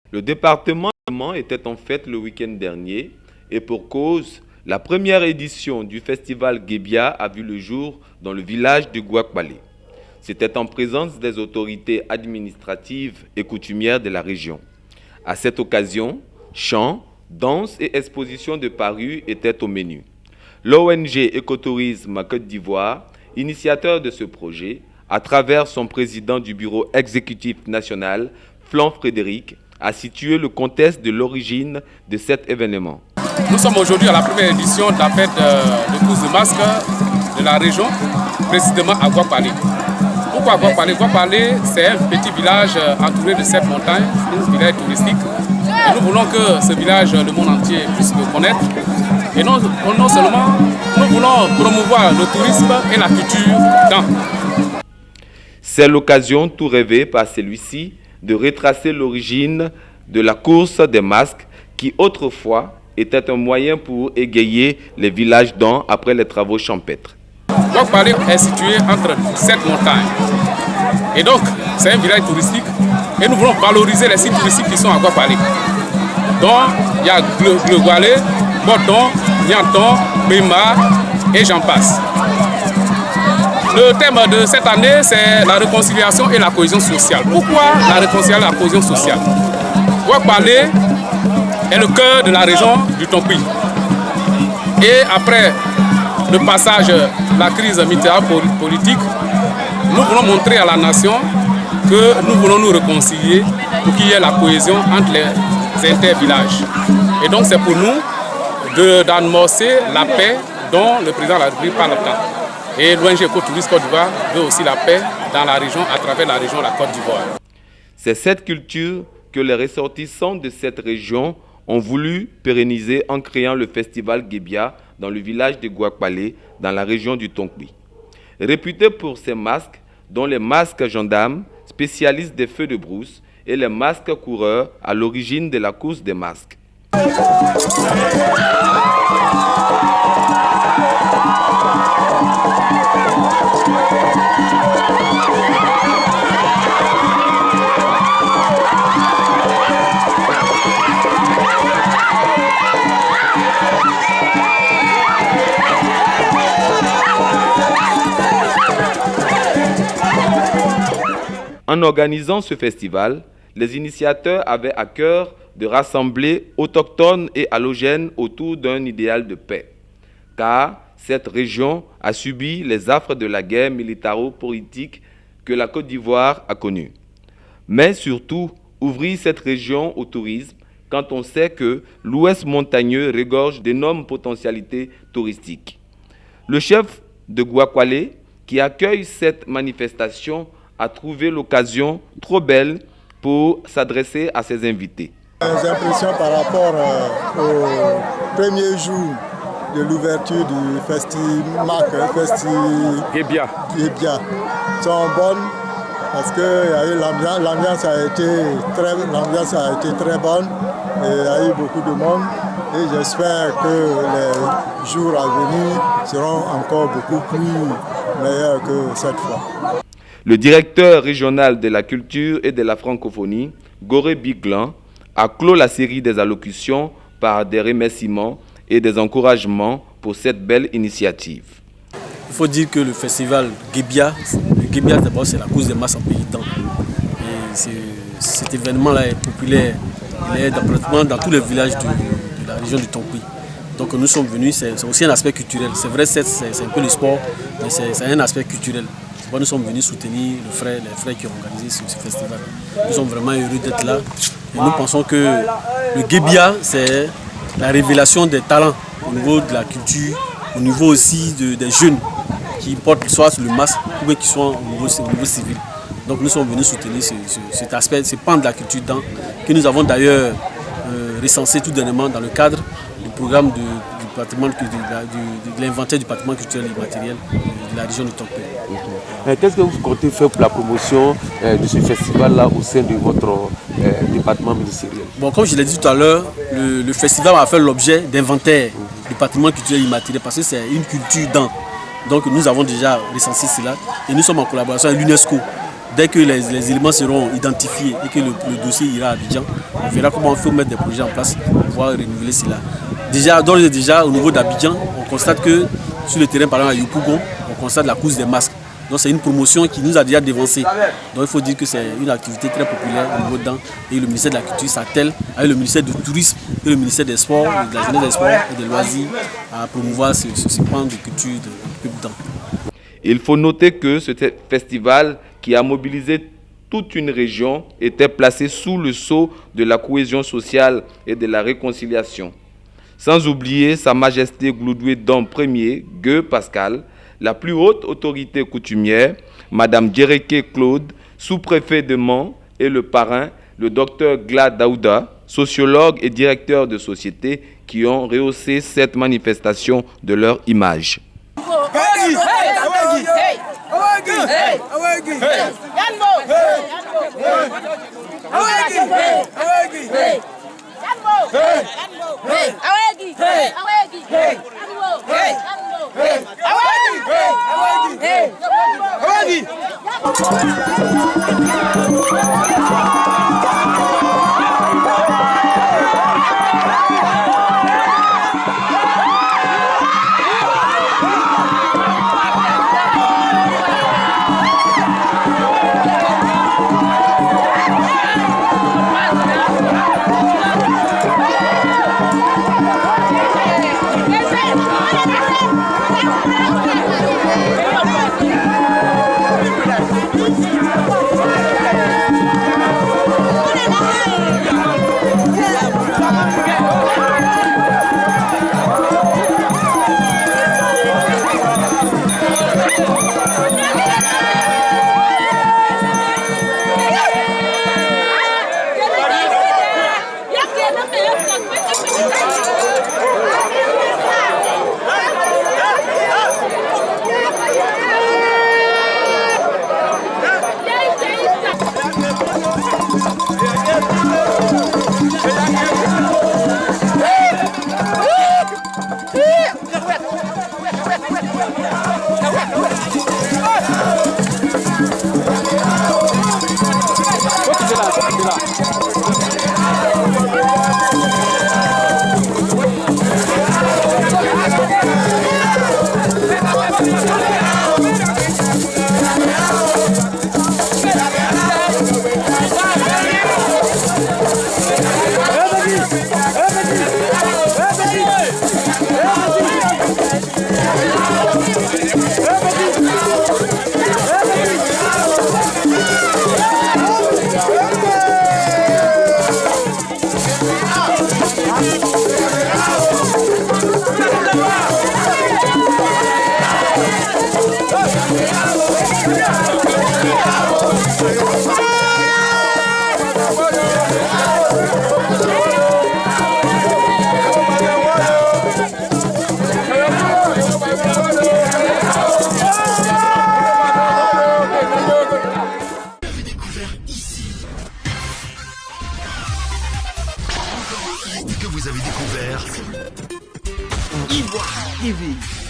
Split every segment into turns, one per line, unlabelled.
Le département était en fête le week-end dernier et pour cause, la première édition du festival Guébia a vu le jour dans le village de Gouakbalé. C'était en présence des autorités administratives et coutumières de la région. À cette occasion, chants, danses et expositions de parures étaient au menu. L'ONG Écotourisme Côte d'Ivoire, initiateur de ce projet, à travers son président du bureau exécutif national, Flan Frédéric, a situé le contexte de l'origine de cet événement.
Nous sommes aujourd'hui à la première édition de la fête de course de masques de la région, précisément à Gouakbalé. Pourquoi Gouakbalé? Gouakbalé, c'est un petit village entouré de 7 montagnes, un village touristique. Et nous voulons que ce village, le monde entier, puisse le connaître. Et non seulement, nous voulons promouvoir le tourisme et la culture dans.
C'est l'occasion tout rêvée par celui-ci de retracer l'origine de la course des masques qui autrefois était un moyen pour égayer les villages d'An après les travaux champêtres.
Gouakbalé est situé entre 7 montagnes. Et donc, c'est un village touristique et nous voulons valoriser les sites touristiques qui sont à Gouakbalé. Donc, il y a Gleugualé, Boton, Nianton, Bima et j'en passe. Le thème de cette année, c'est la réconciliation et la cohésion sociale. Pourquoi la réconciliation et la cohésion sociale? Gouakbalé est le cœur de la région du Tonkpi. Et après le passage de la crise militaire politique, nous voulons montrer à la nation que nous voulons nous réconcilier pour qu'il y ait la cohésion entre les intervillages. Et donc c'est pour nous d'amorcer la paix dont le président de la République parle tant. Et l'ONG Écotourisme Côte d'Ivoire veut aussi la paix dans la région, à travers la région de la Côte d'Ivoire.
C'est cette culture que les ressortissants de cette région ont voulu pérenniser en créant le festival Guébia dans le village de Gouakbalé, dans la région du Tonkpi. Réputé pour ses masques, dont les masques gendarmes, spécialistes des feux de brousse, et les masques coureurs à l'origine de la course des masques. En organisant ce festival, les initiateurs avaient à cœur de rassembler autochtones et allogènes autour d'un idéal de paix. Car cette région a subi les affres de la guerre militaro-politique que la Côte d'Ivoire a connue. Mais surtout, ouvrir cette région au tourisme quand on sait que l'ouest montagneux regorge d'énormes potentialités touristiques. Le chef de Gouakbalé, qui accueille cette manifestation, a trouvé l'occasion trop belle pour s'adresser à ses invités.
Les impressions par rapport au premier jour de l'ouverture du festival
Guébia
sont bonnes parce que l'ambiance a été très bonne et il y a eu beaucoup de monde et j'espère que les jours à venir seront encore beaucoup plus meilleurs que cette fois.
Le directeur régional de la culture et de la francophonie, Goré Biglan, a clos la série des allocutions par des remerciements et des encouragements pour cette belle initiative.
Il faut dire que le festival Guébia, d'abord c'est la course des masses en pays temps. Et cet événement-là est populaire, il est pratiquement dans tous les villages de la région du Tonkpi. Donc nous sommes venus, c'est aussi un aspect culturel. C'est vrai, c'est un peu le sport, mais c'est un aspect culturel. Nous sommes venus soutenir les frères qui ont organisé ce festival. Nous sommes vraiment heureux d'être là. Et nous pensons que le Guébia, c'est la révélation des talents au niveau de la culture, au niveau aussi des jeunes qui portent soit le masque ou qui sont au niveau civil. Donc nous sommes venus soutenir cet aspect, ce pan de la culture que nous avons d'ailleurs recensé tout dernièrement dans le cadre du programme de l'inventaire du patrimoine culturel et immatériel de la région du Tonkpi.
Qu'est-ce que vous comptez faire pour la promotion de ce festival-là au sein de votre département ministériel?
Bon, comme je l'ai dit tout à l'heure, le festival va faire l'objet d'inventaire du patrimoine culturel et immatériel parce que c'est une culture d'An. Donc nous avons déjà recensé cela et nous sommes en collaboration avec l'UNESCO dès que les éléments seront identifiés et que le dossier ira à Abidjan, on verra comment on peut mettre des projets en place pour pouvoir renouveler cela. Déjà, au niveau d'Abidjan, on constate que sur le terrain, par exemple à Yopougon, on constate la course des masques. Donc c'est une promotion qui nous a déjà dévancé. Donc il faut dire que c'est une activité très populaire au niveau dedans. Et le ministère de la Culture s'attelle avec le ministère du Tourisme et le ministère des Sports, de la Jeunesse des Sports et des Loisirs à promouvoir ce pan de culture de dedans.
Il faut noter que ce festival qui a mobilisé toute une région était placé sous le sceau de la cohésion sociale et de la réconciliation. Sans oublier Sa Majesté Gloudoué Dom Ier, Gueux Pascal, la plus haute autorité coutumière, Madame Djereke Claude, sous-préfet de Mans, et le parrain, le docteur Gla Daouda, sociologue et directeur de société, qui ont rehaussé cette manifestation de leur image.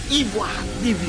Ivoire TV.